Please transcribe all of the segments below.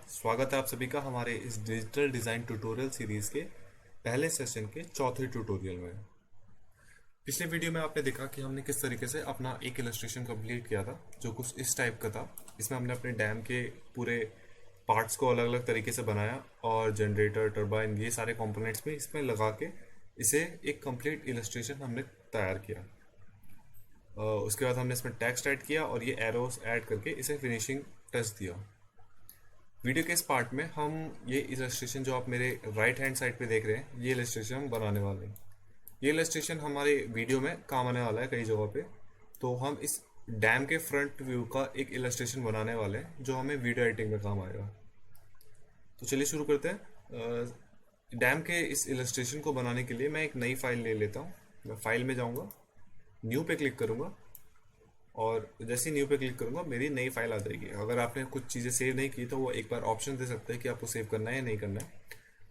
स्वागत है आप सभी का हमारे इस डिजिटल डिज़ाइन ट्यूटोरियल सीरीज़ के पहले सेशन के चौथे ट्यूटोरियल में। पिछले वीडियो में आपने देखा कि हमने किस तरीके से अपना एक इलस्ट्रेशन कंप्लीट किया था जो कुछ इस टाइप का था। इसमें हमने अपने डैम के पूरे पार्ट्स को अलग अलग तरीके से बनाया और जनरेटर, टरबाइन, ये सारे कंपोनेंट्स में इसमें लगा के इसे एक कंप्लीट इलस्ट्रेशन हमने तैयार किया। उसके बाद हमने इसमें टेक्स्ट ऐड किया और ये एरोस ऐड करके इसे फिनिशिंग टच दिया। वीडियो के इस पार्ट में हम ये इलस्ट्रेशन जो आप मेरे राइट हैंड साइड पे देख रहे हैं, ये इलस्ट्रेशन हम बनाने वाले हैं। ये इलस्ट्रेशन हमारे वीडियो में काम आने वाला है कई जगहों पे। तो हम इस डैम के फ्रंट व्यू का एक इलस्ट्रेशन बनाने वाले हैं जो हमें वीडियो एडिटिंग में काम आएगा। तो चलिए शुरू करते हैं। डैम के इस इलस्ट्रेशन को बनाने के लिए मैं एक नई फाइल ले लेता हूँ। मैं फाइल में जाऊँगा, न्यू पे क्लिक करूँगा और जैसे ही न्यू पे क्लिक करूंगा मेरी नई फाइल आ जाएगी। अगर आपने कुछ चीज़ें सेव नहीं की तो वो एक बार ऑप्शन दे सकता है कि आपको सेव करना है या नहीं करना है,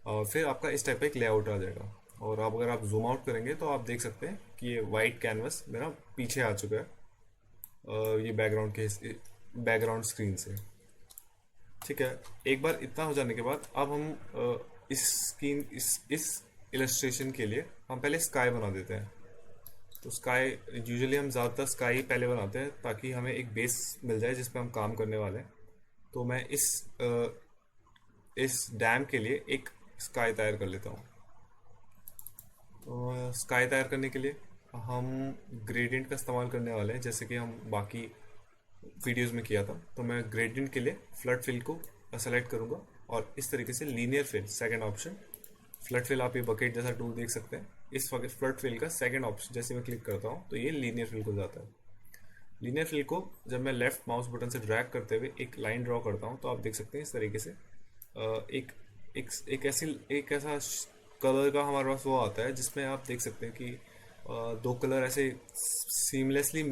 और फिर आपका इस टाइप का एक लेआउट आ जाएगा। और अब अगर आप जूम आउट करेंगे तो आप देख सकते हैं कि ये वाइट कैनवस मेरा पीछे आ चुका है, ये बैकग्राउंड स्क्रीन से। ठीक है, एक बार इतना हो जाने के बाद अब हम इस इलस्ट्रेशन के लिए हम पहले स्काई बना देते हैं। तो स्काई यूजुअली हम ज़्यादातर स्काई पहले बनाते हैं ताकि हमें एक बेस मिल जाए जिस पे हम काम करने वाले हैं। तो मैं इस डैम के लिए एक स्काई तैयार कर लेता हूँ। तो स्काई तैयार करने के लिए हम ग्रेडियंट का इस्तेमाल करने वाले हैं जैसे कि हम बाकी वीडियोस में किया था। तो मैं ग्रेडियंट के लिए फ्लड फिल को सेलेक्ट करूँगा और इस तरीके से linear fill, second option flood fill, आप ये बकेट जैसा टूल देख सकते हैं। इस फ्लड फिल का सेकंड ऑप्शन जैसे मैं क्लिक करता हूँ तो ये लीनियर फिल को जाता है। लीनियर फिल को जब मैं लेफ्ट माउस बटन से ड्रैग करते हुए एक लाइन ड्रॉ करता हूँ तो आप देख सकते हैं इस तरीके से एक एक एक ऐसा कलर का हमारे पास वो आता है जिसमें आप देख सकते हैं कि दो कलर ऐसे सीमलेसली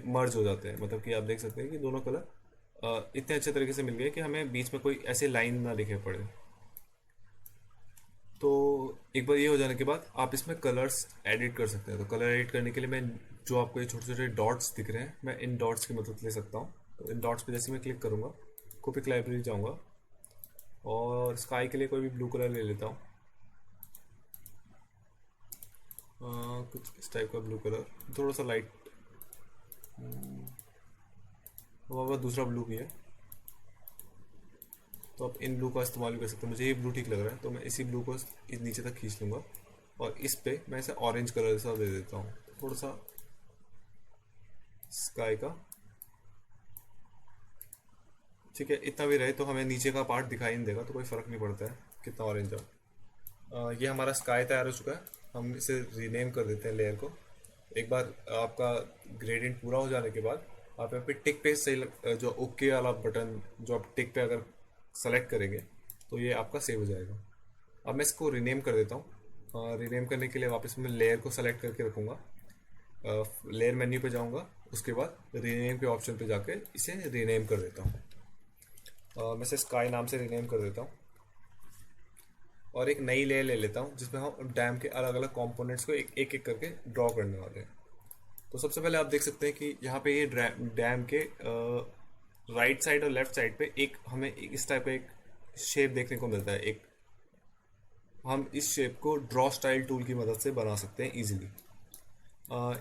मर्ज हो जाते हैं। मतलब कि आप देख सकते हैं कि दोनों कलर इतने अच्छे तरीके से मिल गए कि हमें बीच में कोई ऐसे लाइन ना दिखे पड़े। तो एक बार ये हो जाने के बाद आप इसमें कलर्स एडिट कर सकते हैं। तो कलर एडिट करने के लिए मैं जो आपको ये छोटे छोटे डॉट्स दिख रहे हैं, मैं इन डॉट्स की मदद ले सकता हूँ। तो इन डॉट्स पे जैसे मैं क्लिक करूँगा, कॉपी लाइब्रेरी जाऊँगा और स्काई के लिए कोई भी ब्लू कलर ले लेता हूँ। कुछ इस टाइप का ब्लू कलर, थोड़ा सा लाइट। हमारे पास दूसरा ब्लू भी है तो आप इन ब्लू का इस्तेमाल भी कर सकते हैं। मुझे ये ब्लू ठीक लग रहा है तो मैं इसी ब्लू को इस नीचे तक खींच लूँगा और इस पे मैं इसे ऑरेंज कलर सा दे देता हूँ, थोड़ा सा स्काई का। ठीक है, इतना भी रहे तो हमें नीचे का पार्ट दिखाई नहीं देगा तो कोई फ़र्क नहीं पड़ता है कितना ऑरेंज है। ये हमारा स्काई तैयार हो चुका है। हम इसे रीनेम कर देते हैं लेयर को। एक बार आपका ग्रेडियंट पूरा हो जाने के बाद आप यहाँ पे टिक पे जो ओके वाला बटन जो आप टिक पे अगर सेलेक्ट करेंगे तो ये आपका सेव हो जाएगा। अब मैं इसको रीनेम कर देता हूँ। रीनेम करने के लिए वापस मैं लेयर को सेलेक्ट करके रखूँगा, लेयर मेन्यू पे जाऊँगा, उसके बाद रीनेम के ऑप्शन पे जाके इसे रीनेम कर देता हूँ। मैं इसे स्काई नाम से रीनेम कर देता हूँ और एक नई लेयर ले लेता हूँ जिसमें हम डैम के अलग अलग कंपोनेंट्स को एक एक करके ड्रॉ करने वाले हैं। तो सबसे पहले आप देख सकते हैं कि यहाँ पे ये डैम के राइट साइड और लेफ्ट साइड पे एक हमें इस टाइप का एक शेप देखने को मिलता है। एक हम इस शेप को ड्रॉ स्टाइल टूल की मदद से बना सकते हैं इजीली।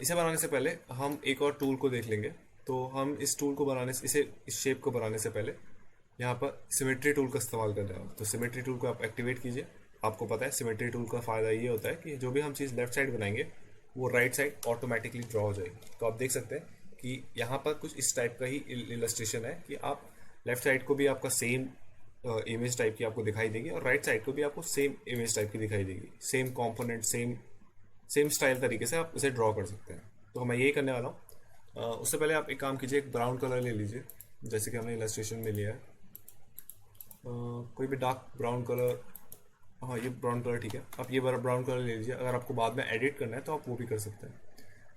इसे बनाने से पहले हम एक और टूल को देख लेंगे। तो हम इस टूल को बनाने से इस शेप को बनाने से पहले यहाँ पर सिमेट्री टूल का इस्तेमाल कर रहे हैं। तो सिमेट्री टूल को आप एक्टिवेट कीजिए। आपको पता है सिमेट्री टूल का फ़ायदा ये होता है कि जो भी हम चीज़ लेफ्ट साइड बनाएंगे वो राइट साइड ऑटोमेटिकली ड्रॉ हो जाएगी। तो आप देख सकते हैं कि यहाँ पर कुछ इस टाइप का ही इलस्ट्रेशन है कि आप लेफ्ट साइड को भी आपका सेम इमेज टाइप की आपको दिखाई देगी और राइट साइड को भी आपको सेम इमेज टाइप की दिखाई देगी। सेम कॉम्पोनेंट, सेम स्टाइल तरीके से आप इसे ड्रॉ कर सकते हैं। तो मैं यही करने वाला हूँ। उससे पहले आप एक काम कीजिए, एक ब्राउन कलर ले लीजिए जैसे कि हमने इलस्ट्रेशन में लिया है। कोई भी डार्क ब्राउन कलर, हाँ ये ब्राउन कलर ठीक है। आप ये ब्राउन कलर ले लीजिए। अगर आपको बाद में एडिट करना है तो आप वो भी कर सकते हैं।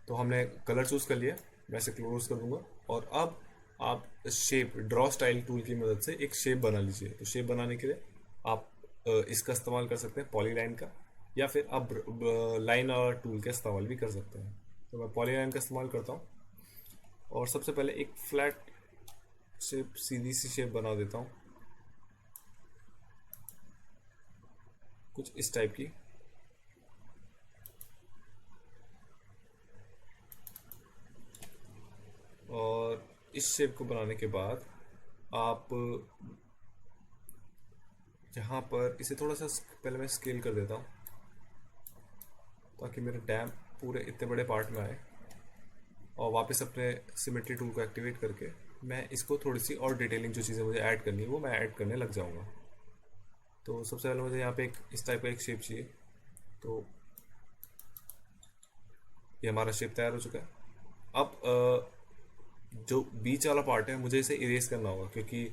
तो हमने कलर चूज़ कर लिया, मैं इसे क्लोज कर दूंगा और अब आप शेप ड्रॉ स्टाइल टूल की मदद से एक शेप बना लीजिए। तो शेप बनाने के लिए आप इसका इस्तेमाल कर सकते हैं, पॉलीलाइन का, या फिर आप लाइन और टूल का इस्तेमाल भी कर सकते हैं। तो मैं पॉलीलाइन का इस्तेमाल करता हूँ और सबसे पहले एक फ्लैट शेप, सीधी सी शेप बना देता हूँ। कुछ इस टाइप की। और इस शेप को बनाने के बाद आप यहाँ पर इसे थोड़ा सा पहले मैं स्केल कर देता हूँ ताकि मेरे डैम पूरे इतने बड़े पार्ट में आए। और वापस अपने सिमेट्री टूल को एक्टिवेट करके मैं इसको थोड़ी सी और डिटेलिंग जो चीज़ें मुझे ऐड करनी है वो मैं ऐड करने लग जाऊँगा। तो सबसे पहले मुझे यहाँ पे एक इस टाइप का एक शेप चाहिए। तो ये हमारा शेप तैयार हो चुका है। अब जो बीच वाला पार्ट है मुझे इसे इरेज करना होगा, क्योंकि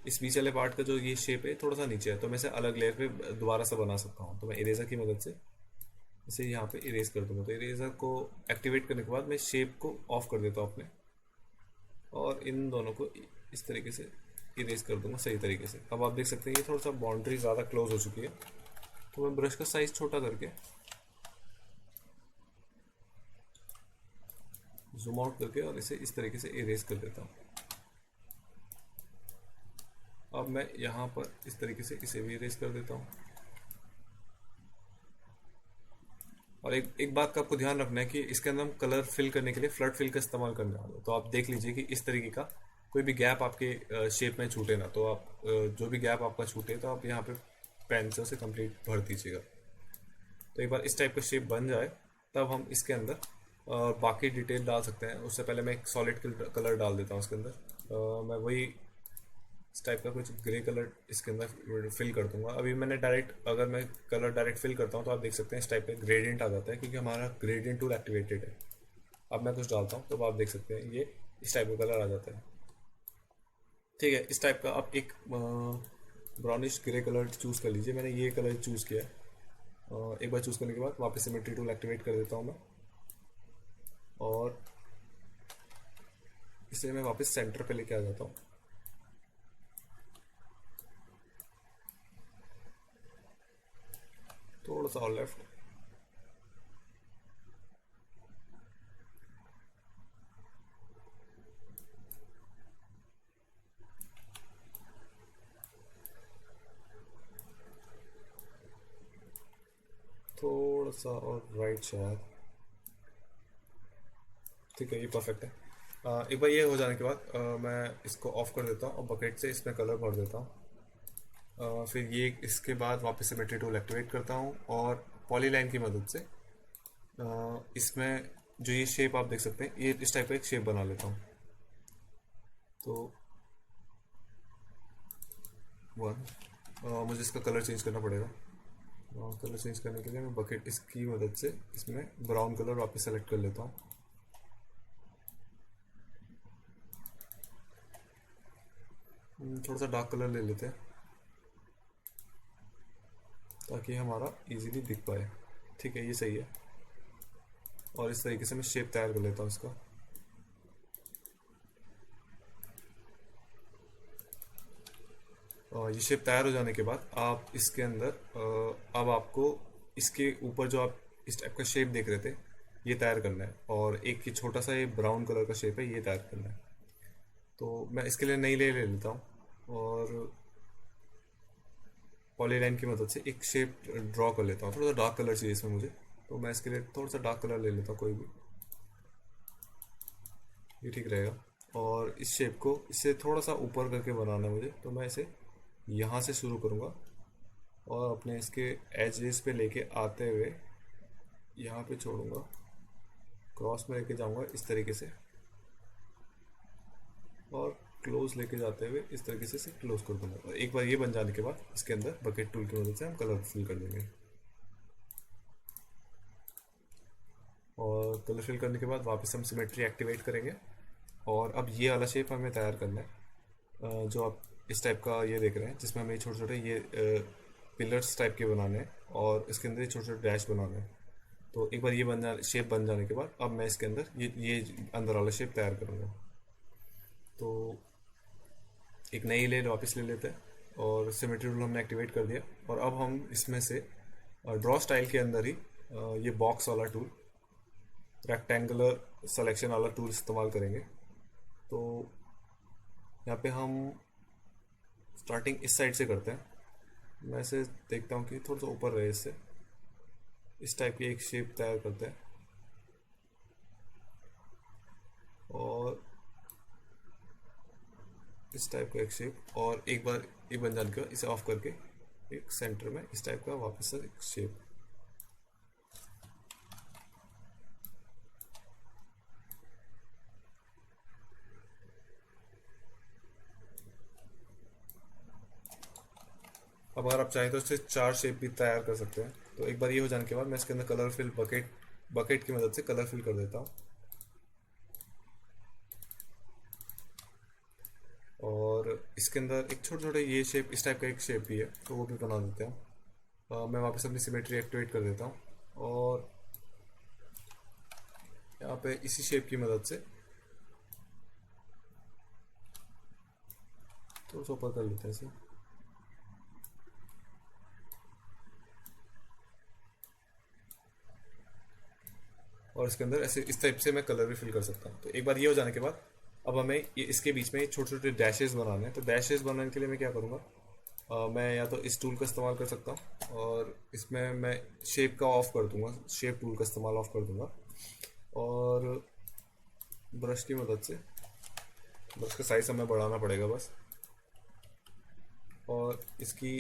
इस बीच वाले पार्ट का जो ये शेप है थोड़ा सा नीचे है, तो मैं इसे अलग लेयर पे दोबारा से बना सकता हूँ। तो मैं इरेजर की मदद से इसे यहाँ पे इरेज कर दूंगा। तो इरेजर को एक्टिवेट करने के बाद मैं शेप को ऑफ कर देता हूँ अपने, और इन दोनों को इस तरीके से इरेज कर दूंगा सही तरीके से। अब आप देख सकते हैं ये थोड़ा सा बाउंड्री ज़्यादा क्लोज हो चुकी है, तो मैं ब्रश का साइज छोटा करके जूम आउट करके और इसे इस तरीके से इरेज कर देता हूँ। अब मैं यहाँ पर इस तरीके से इसे भी इरेज कर देता हूँ। और एक बात का आपको ध्यान रखना है कि इसके अंदर हम कलर फिल करने के लिए फ्लड फिल का इस्तेमाल करने वाले हैं। तो आप देख लीजिए कि इस तरीके का कोई भी गैप आपके शेप में छूटे ना। तो आप जो भी गैप आपका छूटे तो आप यहाँ पे पेन से उसे कंप्लीट भर दीजिएगा। तो एक बार इस टाइप का शेप बन जाए तब हम इसके अंदर बाकी डिटेल डाल सकते हैं। उससे पहले मैं एक सॉलिड कलर डाल देता हूँ इसके अंदर। मैं वही इस टाइप का कुछ ग्रे कलर इसके अंदर फिल कर दूंगा। अभी मैंने डायरेक्ट, अगर मैं कलर डायरेक्ट फिल करता हूँ तो आप देख सकते हैं इस टाइप का ग्रेडियंट आ जाता है, क्योंकि हमारा ग्रेडियंट टूल एक्टिवेटेड है। अब मैं कुछ डालता हूँ तो आप देख सकते हैं ये इस टाइप का कलर आ जाता है। ठीक है, इस टाइप का आप एक ब्राउनिश ग्रे कलर चूज़ कर लीजिए। मैंने ये कलर चूज़ किया है। एक बार चूज़ करने के बाद वापस सिमेट्री टूल एक्टिवेट कर देता हूँ मैं, और इसे मैं वापस सेंटर पे लेके आ जाता हूँ। थोड़ा सा और लेफ्ट। थोड़ा सा और राइट शायद। ठीक है, ये परफेक्ट है। एक बार ये हो जाने के बाद मैं इसको ऑफ कर देता हूँ और बकेट से इसमें कलर भर देता हूँ। फिर ये इसके बाद वापस से सिमेट्री टूल एक्टिवेट करता हूँ और पॉलीलाइन की मदद से इसमें जो ये शेप आप देख सकते हैं, ये इस टाइप का एक शेप बना लेता हूँ। तो मुझे इसका कलर चेंज करना पड़ेगा। कलर चेंज करने के लिए मैं बकेट इसकी मदद से इसमें ब्राउन कलर वापस सेलेक्ट कर लेता हूँ। थोड़ा सा डार्क कलर ले लेते हैं ताकि हमारा इजीली दिख पाए। ठीक है, ये सही है। और इस तरीके से मैं शेप तैयार कर लेता हूँ इसका। और ये शेप तैयार हो जाने के बाद आप इसके अंदर अब आपको इसके ऊपर जो आप इस टाइप का शेप देख रहे थे ये तैयार करना है, और एक ये छोटा सा ये ब्राउन कलर का शेप है ये तैयार करना है। तो मैं इसके लिए नई ले लेता हूँ और पॉलीलाइन की मदद से एक शेप ड्रॉ कर लेता हूँ। थोड़ा सा डार्क कलर चाहिए इसमें मुझे, तो मैं इसके लिए थोड़ा सा डार्क कलर ले लेता हूँ कोई भी, ये ठीक रहेगा। और इस शेप को इससे थोड़ा सा ऊपर करके बनाना है मुझे, तो मैं इसे यहाँ से शुरू करूँगा और अपने इसके एजेस पे लेके आते हुए यहाँ पे छोड़ूंगा, क्रॉस में लेके जाऊँगा इस तरीके से, और क्लोज लेके जाते हुए इस तरीके से इसे क्लोज कर दूंगा। और एक बार ये बन जाने के बाद इसके अंदर बकेट टूल की मदद से हम कलर फिल कर देंगे। और कलर फिल करने के बाद वापस हम सिमेट्री एक्टिवेट करेंगे, और अब ये वाला शेप हमें तैयार करना है जो आप इस टाइप का ये देख रहे हैं, जिसमें हमें छोटे छोटे ये पिलर्स टाइप के बनाने हैं और इसके अंदर छोटे छोटे डैश बनाने हैं। तो एक बार ये शेप बन जाने के बाद अब मैं इसके अंदर ये अंदर वाला शेप तैयार करूँगा। तो एक नई लेयर वापस ले लेते हैं और सिमेट्री टूल हमने एक्टिवेट कर दिया, और अब हम इसमें से ड्रॉ स्टाइल के अंदर ही ये बॉक्स वाला टूल, रेक्टेंगुलर सिलेक्शन वाला टूल इस्तेमाल करेंगे। तो यहाँ पे हम स्टार्टिंग इस साइड से करते हैं, मैं इसे देखता हूँ कि थोड़ा सा ऊपर रहे इससे। इस टाइप की एक शेप तैयार करते हैं और इस टाइप का एक शेप, और एक बार ये बन जाने के बाद इसे ऑफ करके एक सेंटर में इस टाइप का वापस से एक शेप। अब अगर आप चाहें तो इससे 4 शेप भी तैयार कर सकते हैं। तो एक बार ये हो जाने के बाद मैं इसके अंदर कलर फिल बकेट बकेट की मदद से कलर फिल कर देता हूँ और इसके अंदर एक छोटे छोटे ये शेप, इस टाइप का एक शेप भी है तो वो भी बना देते हैं। मैं वापस अपनी सिमेट्री एक्टिवेट कर देता हूँ और यहाँ पे इसी शेप की मदद से थोड़ा सा ऊपर कर लेते हैं इसे। और इसके अंदर ऐसे इस टाइप से मैं कलर भी फिल कर सकता हूँ। तो एक बार ये हो जाने के बाद अब हमें ये इसके बीच में छोटे छोटे डैशेस बनाने हैं। तो डैशेस बनाने के लिए मैं क्या करूँगा, मैं या तो इस टूल का इस्तेमाल कर सकता हूँ और इसमें मैं शेप का ऑफ कर दूंगा, शेप टूल का इस्तेमाल ऑफ कर दूंगा और ब्रश की मदद से ब्रश का साइज हमें बढ़ाना पड़ेगा बस, और इसकी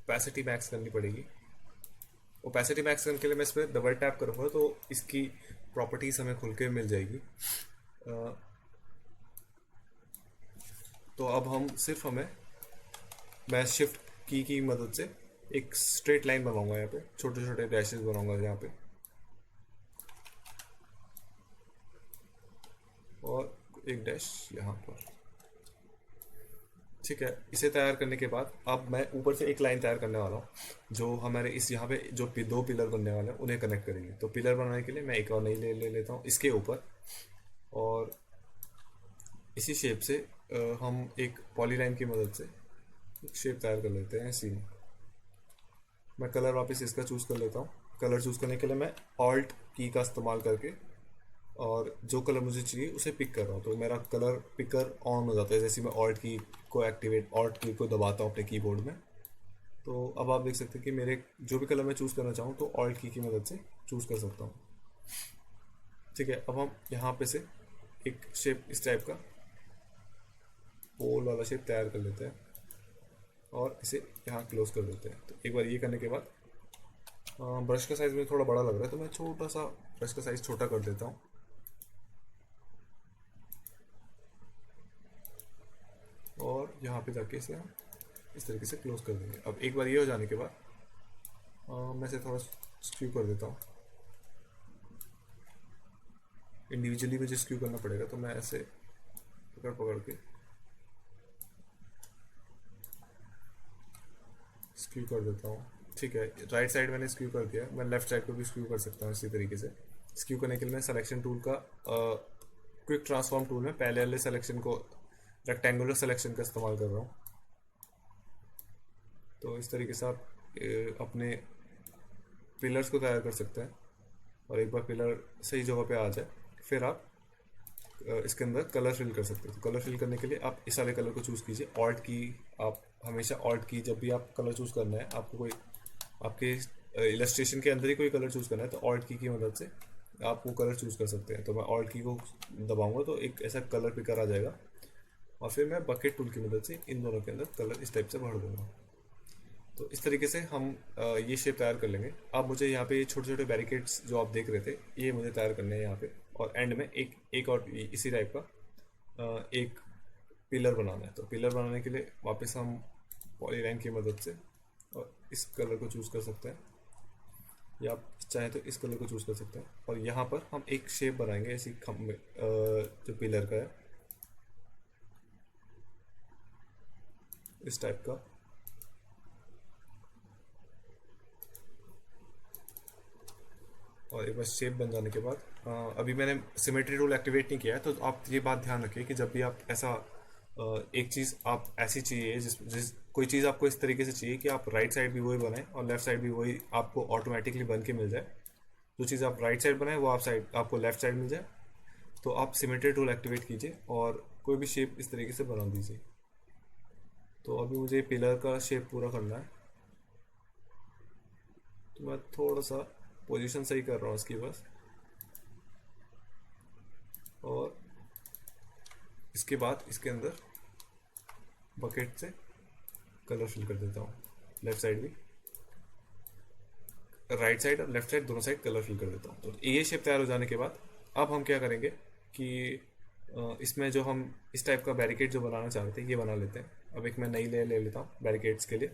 ओपेसिटी मैक्स करनी पड़ेगी। ओपेसिटी मैक्स करने के लिए मैं इस पर डबल टैप करूँगा तो इसकी प्रॉपर्टीज़ हमें खुल के मिल जाएगी। तो अब हम सिर्फ मैं शिफ्ट की मदद से एक स्ट्रेट लाइन बनाऊंगा, यहाँ पे छोटे छोटे डैशेस बनाऊंगा यहाँ पे, और एक डैश यहाँ पर। ठीक है, इसे तैयार करने के बाद अब मैं ऊपर से एक लाइन तैयार करने वाला हूँ जो हमारे इस यहाँ पे जो दो पिलर बनने वाले हैं उन्हें कनेक्ट करेंगे। तो पिलर बनाने के लिए मैं एक और नई ले लेता हूँ इसके ऊपर, और इसी शेप से हम एक पॉलीलाइन की मदद से एक शेप तैयार कर लेते हैं इसी में। मैं कलर वापस इसका चूज़ कर लेता हूँ। कलर चूज़ करने के लिए मैं ऑल्ट की का इस्तेमाल करके और जो कलर मुझे चाहिए उसे पिक कर रहा हूँ। तो मेरा कलर पिकर ऑन हो जाता है जैसे मैं ऑल्ट की को एक्टिवेट ऑल्ट की को दबाता हूँ अपने कीबोर्ड में। तो अब आप देख सकते हैं कि मेरे जो भी कलर मैं चूज़ करना चाहूँ तो ऑल्ट की मदद से चूज़ कर सकता हूँ। ठीक है, अब हम यहाँ पे से एक शेप इस टाइप का पोल वाला शेप तैयार कर लेते हैं और इसे यहाँ क्लोज कर देते हैं। तो एक बार ये करने के बाद ब्रश का साइज़ मुझे थोड़ा बड़ा लग रहा है तो मैं छोटा सा ब्रश का साइज़ छोटा कर देता हूँ और यहाँ पे जाके इसे हम इस तरीके से क्लोज कर देंगे। अब एक बार ये हो जाने के बाद मैं इसे थोड़ा स्क्यू कर देता हूँ। इंडिविजुअली मुझे स्क्यू करना पड़ेगा तो मैं ऐसे पकड़ पकड़ के स्क्यू कर देता हूँ। ठीक है, राइट साइड मैंने स्क्यू कर दिया, मैं लेफ्ट साइड को भी स्क्यू कर सकता हूँ इसी तरीके से। स्क्यू करने के लिए मैं सिलेक्शन टूल का क्विक ट्रांसफॉर्म टूल में पहले वाले सिलेक्शन को रेक्टेंगुलर सिलेक्शन का इस्तेमाल कर रहा हूँ। तो इस तरीके से आप अपने पिलर्स को तैयार कर सकते हैं और एक बार पिलर सही जगह पे आ जाए फिर आप इसके अंदर कलर फिल कर सकते हैं। तो कलर फिल करने के लिए आप इस वाले कलर को चूज़ कीजिए, ऑल्ट की। आप हमेशा ऑल्ट की जब भी आप कलर चूज़ करना है, आपको कोई आपके इलस्ट्रेशन के अंदर ही कोई कलर चूज़ करना है तो ऑल्ट की मदद से आप वो कलर चूज़ कर सकते हैं। तो मैं ऑल्ट की को दबाऊंगा तो एक ऐसा कलर पिकर आ जाएगा और फिर मैं बकेट टूल की मदद से इन दोनों के अंदर कलर इस टाइप से भर दूंगा। तो इस तरीके से हम ये शेप तैयार कर लेंगे। अब मुझे यहाँ पे छोटे छोटे बैरिकेड्स जो आप देख रहे थे ये मुझे तैयार करने हैं यहाँ पे, और एंड में एक और इसी टाइप का एक पिलर बनाना है। तो पिलर बनाने के लिए वापस हम पॉलीलाइन की मदद से और इस कलर को चूज़ कर सकते हैं या आप चाहें तो इस कलर को चूज़ कर सकते हैं, और यहाँ पर हम एक शेप बनाएंगे ऐसी खम्बे जो पिलर का है इस टाइप का। और एक बार शेप बन जाने के बाद अभी मैंने सिमेट्री टूल एक्टिवेट नहीं किया है तो आप ये बात ध्यान रखिए कि जब भी आप ऐसा एक चीज़ आप ऐसी चाहिए जिस कोई चीज़ आपको इस तरीके से चाहिए कि आप राइट साइड भी वही बनाएं और लेफ्ट साइड भी वही आपको ऑटोमेटिकली बन के मिल जाए। जो चीज़ आप राइट साइड बनाए वो आप साइड आपको लेफ्ट साइड मिल जाए, तो आप सिमेट्री टूल एक्टिवेट कीजिए और कोई भी शेप इस तरीके से बना दीजिए। तो अभी मुझे पिलर का शेप पूरा करना है तो मैं थोड़ा सा पोजीशन सही कर रहा हूँ इसकी बस। और इसके बाद इसके अंदर बकेट से कलर फिल कर देता हूँ, लेफ्ट साइड भी, राइट साइड और लेफ्ट साइड दोनों साइड कलर फिल कर देता हूँ। तो ये शेप तैयार हो जाने के बाद अब हम क्या करेंगे कि इसमें जो हम इस टाइप का बैरिकेड जो बनाना चाह रहे थे ये बना लेते हैं। अब एक मैं नई लेयर ले लेता हूँ बैरिकेड्स के लिए।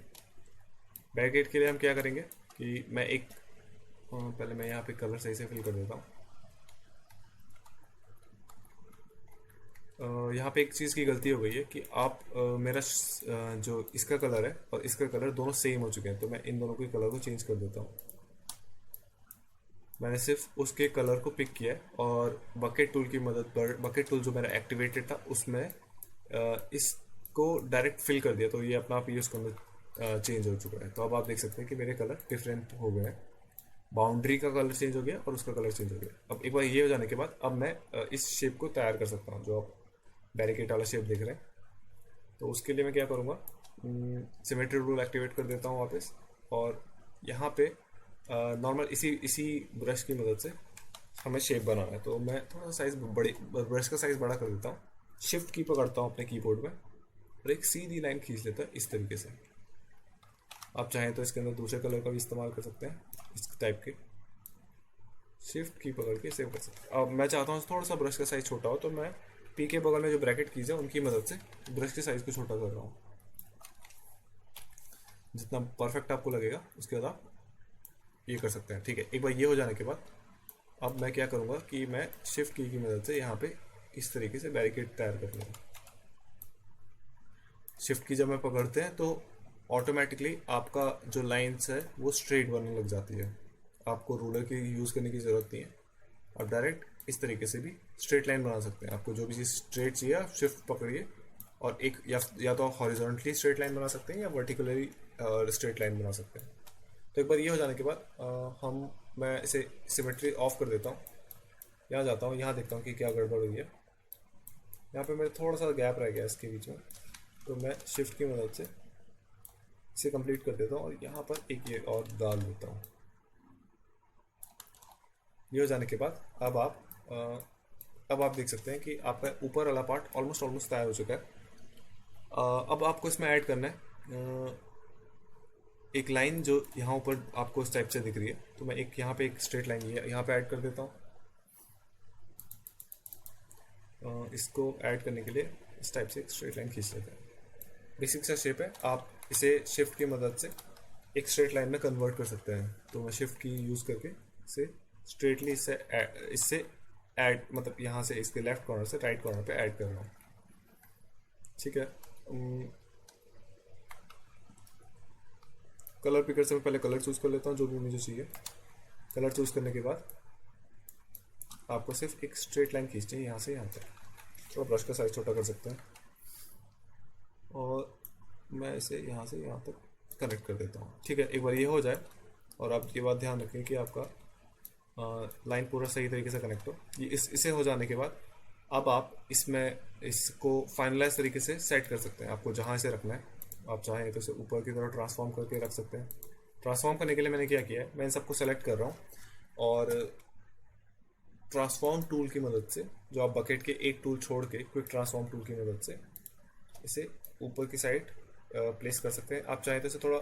बैरिकेड के लिए हम क्या करेंगे कि मैं एक पहले मैं यहाँ पे कलर सही से फिल कर देता हूँ। यहाँ पे एक चीज़ की गलती हो गई है कि आप मेरा जो इसका कलर है और इसका कलर दोनों सेम हो चुके हैं, तो मैं इन दोनों के कलर को चेंज कर देता हूँ। मैंने सिर्फ उसके कलर को पिक किया है और बकेट टूल की मदद पर, बकेट टूल जो मेरा एक्टिवेटेड था उसमें इसको डायरेक्ट फिल कर दिया, तो ये अपना आप ही उसके अंदर चेंज हो चुका है। तो अब आप देख सकते हैं कि मेरे कलर डिफरेंट हो गए हैं, बाउंड्री का कलर चेंज हो गया और उसका कलर चेंज हो गया। अब एक बार ये हो जाने के बाद अब मैं इस शेप को तैयार कर सकता हूँ जो आप बैरिकेड वाला शेप देख रहे हैं। तो उसके लिए मैं क्या करूँगा, सिमेट्री रूल एक्टिवेट कर देता हूँ वापस, और यहाँ पे नॉर्मल इसी इसी ब्रश की मदद से हमें शेप बनाना है। तो मैं थोड़ा सा साइज बड़ी, ब्रश का साइज बड़ा कर देता हूँ, शिफ्ट की पकड़ता हूँ अपने कीबोर्ड में और एक सीधी लाइन खींच लेता है इस तरीके से। आप चाहें तो इसके अंदर दूसरे कलर का भी इस्तेमाल कर सकते हैं, इस टाइप के शिफ्ट की पकड़ के सेव कर सकते हैं। अब मैं चाहता हूँ थोड़ा सा ब्रश का साइज छोटा हो, तो मैं पी के बगल में जो ब्रैकेट कीज है उनकी मदद से ब्रश के साइज को छोटा कर रहा हूँ, जितना परफेक्ट आपको लगेगा उसके बाद आप ये कर सकते हैं। ठीक है, एक बार ये हो जाने के बाद अब मैं क्या करूँगा कि मैं शिफ्ट की मदद से यहाँ पे इस तरीके से बैरिकेड तैयार कर लूँगा। शिफ्ट की जब मैं पकड़ते हैं तो ऑटोमेटिकली आपका जो लाइंस है वो स्ट्रेट बनने लग जाती है, आपको रूलर की यूज़ करने की ज़रूरत नहीं है। आप डायरेक्ट इस तरीके से भी स्ट्रेट लाइन बना सकते हैं। आपको जो भी चीज़ स्ट्रेट चाहिए आप शिफ्ट पकड़िए और एक या तो हॉरिजॉन्टली स्ट्रेट लाइन बना सकते हैं या वर्टिकली स्ट्रेट लाइन बना सकते हैं। तो एक बार ये हो जाने के बाद मैं इसे सिमेट्री ऑफ कर देता हूँ, यहाँ जाता हूँ, यहाँ देखता हूँ कि क्या गड़बड़ हुई है। यहाँ पे मेरा थोड़ा सा गैप रह गया इसके बीच में, तो मैं शिफ्ट की मदद से इसे कंप्लीट कर देता हूँ और यहाँ पर एक ये और डाल देता हूँ। ये हो जाने के बाद अब आप देख सकते हैं कि आपका ऊपर वाला पार्ट ऑलमोस्ट तैयार हो चुका है। अब आपको इसमें ऐड करना है एक लाइन जो यहाँ ऊपर आपको इस टाइप से दिख रही है, तो मैं एक यहाँ पे एक स्ट्रेट लाइन यहाँ पे ऐड कर देता हूँ। इसको ऐड करने के लिए इस टाइप से एक स्ट्रेट लाइन खींच लेते हैं। बेसिक सा शेप है, आप इसे शिफ्ट की मदद से एक स्ट्रेट लाइन में कन्वर्ट कर सकते हैं। तो मैं शिफ्ट की यूज़ करके इसे स्ट्रेटली इससे ऐड, मतलब यहाँ से इसके लेफ्ट कॉर्नर से राइट कॉर्नर पे ऐड कर रहा हूँ। ठीक है, कलर पिकर से मैं पहले कलर चूज़ कर लेता हूँ जो भी मुझे चाहिए। कलर चूज़ करने के बाद आपको सिर्फ एक स्ट्रेट लाइन खींचनी है यहाँ से यहाँ तक। तो ब्रश का साइज छोटा कर सकते हैं और मैं इसे यहाँ से यहाँ तक कनेक्ट कर देता हूँ। ठीक है, एक बार ये हो जाए और आप ये बात ध्यान रखें कि आपका लाइन पूरा सही तरीके से कनेक्ट हो। ये इसे हो जाने के बाद अब आप इसमें इसको फाइनलाइज तरीके से सेट कर सकते हैं। आपको जहाँ से रखना है, आप चाहें तो इसे ऊपर की तरफ ट्रांसफॉर्म करके रख सकते हैं। ट्रांसफॉर्म करने के लिए मैंने क्या किया है, मैं इन सबको सेलेक्ट कर रहा हूँ और ट्रांसफॉर्म टूल की मदद से, जो आप बकेट के एक टूल छोड़ के क्विक ट्रांसफॉर्म टूल की मदद से इसे ऊपर की साइड प्लेस कर सकते हैं। आप चाहें तो इसे थोड़ा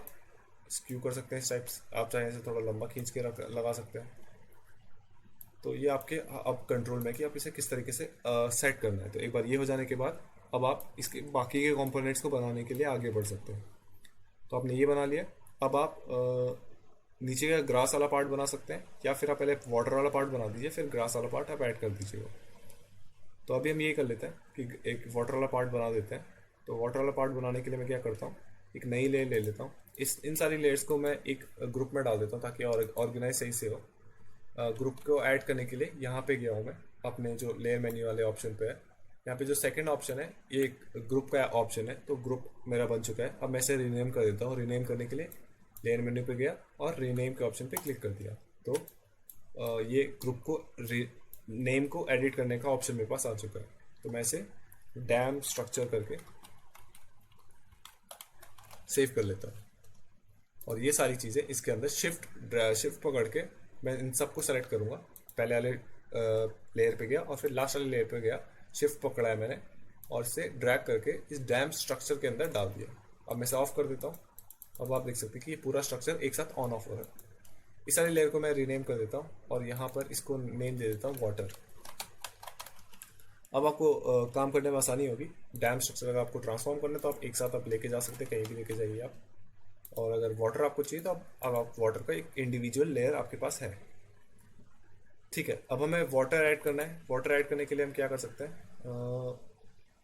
स्क्यू कर सकते हैं इस टाइप से, आप चाहें इसे थोड़ा लंबा खींच के लगा सकते हैं। तो ये आपके अब कंट्रोल में कि आप इसे किस तरीके से सेट करना है। तो एक बार ये हो जाने के बाद अब आप इसके बाकी के कंपोनेंट्स को बनाने के लिए आगे बढ़ सकते हैं। तो आपने ये बना लिया, अब आप नीचे का ग्रास वाला पार्ट बना सकते हैं या फिर आप पहले वाटर वाला पार्ट बना दीजिए, फिर ग्रास वाला पार्ट आप ऐड कर दीजिएगा। तो अभी हम ये कर लेते हैं कि एक वाटर वाला पार्ट बना देते हैं। तो वाटर वाला पार्ट बनाने के लिए मैं क्या करता हूँ, एक नई लेयर ले लेता हूँ। इन सारी लेयर्स को मैं एक ग्रुप में डाल देता हूँ ताकि ऑर्गेनाइज सही से हो। ग्रुप को ऐड करने के लिए यहाँ पे गया हूँ मैं अपने जो लेयर मेन्यू वाले ऑप्शन पे है। यहाँ पे जो सेकंड ऑप्शन है ये एक ग्रुप का ऑप्शन है, तो ग्रुप मेरा बन चुका है। अब मैं इसे रीनेम कर देता हूँ। रीनेम करने के लिए लेयर मेन्यू पे गया और रीनेम के ऑप्शन पे क्लिक कर दिया, तो ये ग्रुप को नेम को एडिट करने का ऑप्शन मेरे पास आ चुका है। तो मैं इसे डैम स्ट्रक्चर करके सेव कर लेता हूँ। और ये सारी चीज़ें इसके अंदर शिफ्ट पकड़ के मैं इन सबको सेलेक्ट करूँगा। पहले वाले लेयर पे गया और फिर लास्ट वाले लेयर पे गया, शिफ्ट पकड़ा है मैंने और इसे ड्रैग करके इस डैम स्ट्रक्चर के अंदर डाल दिया। अब मैं इसे ऑफ कर देता हूँ। अब आप देख सकते हैं कि ये पूरा स्ट्रक्चर एक साथ ऑन ऑफ हो रहा है। इस वाली लेयर को मैं रीनेम कर देता हूँ और यहाँ पर इसको नेम दे देता हूँ वाटर। अब आपको काम करने में आसानी होगी। डैम स्ट्रक्चर अगर आपको ट्रांसफॉर्म करना है तो आप एक साथ आप लेके जा सकते हैं, कहीं भी लेके जाइए आप। और अगर वाटर आपको चाहिए तो अब आप वाटर का एक इंडिविजुअल लेयर आपके पास है। ठीक है, अब हमें वाटर ऐड करना है। वाटर ऐड करने के लिए हम क्या कर सकते हैं,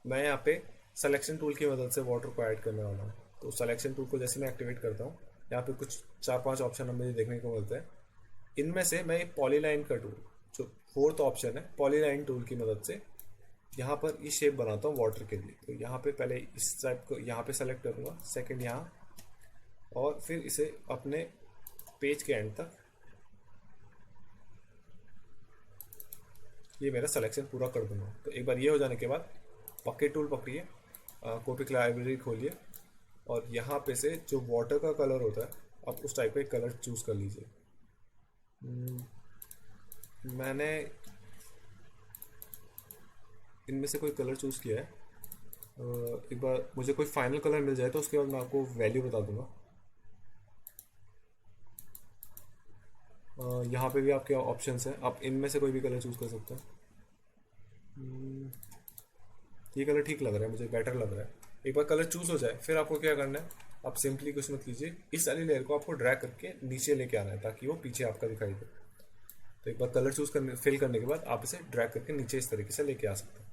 मैं यहाँ पे सिलेक्शन टूल की मदद से वाटर को ऐड करने वाला हूँ। तो सिलेक्शन टूल को जैसे मैं एक्टिवेट करता हूँ, यहाँ पे कुछ 4-5 ऑप्शन हमें देखने को मिलते हैं। इनमें से मैं पॉलीलाइन का टूल, जो फोर्थ ऑप्शन है, पॉलीलाइन टूल की मदद से यहाँ पर ये शेप बनाता हूँ वाटर के लिए। तो यहाँ पे पहले इस टाइप को यहाँ पे सेलेक्ट करूँगा, सेकंड यहाँ, और फिर इसे अपने पेज के एंड तक ये मेरा सिलेक्शन पूरा कर दूंगा। तो एक बार ये हो जाने के बाद पॉकेट टूल पकड़िए, कॉपी लाइब्रेरी खोलिए और यहाँ पे से जो वाटर का कलर होता है आप उस टाइप का एक कलर चूज़ कर लीजिए। मैंने इनमें से कोई कलर चूज़ किया है। एक बार मुझे कोई फाइनल कलर मिल जाए तो उसके बाद मैं आपको वैल्यू बता दूंगा। यहाँ पे भी आपके ऑप्शंस हैं, आप इनमें से कोई भी कलर चूज़ कर सकते हैं। ये कलर ठीक लग रहा है, मुझे बेटर लग रहा है। एक बार कलर चूज़ हो जाए फिर आपको क्या करना है, आप सिंपली कुछ मत कीजिए, इस वाली लेयर को आपको ड्रैग करके नीचे लेके आना है ताकि वो पीछे आपका दिखाई दे। तो एक बार कलर चूज़ करने फिल करने के बाद आप इसे ड्रैग करके नीचे इस तरीके से लेके आ सकते हैं।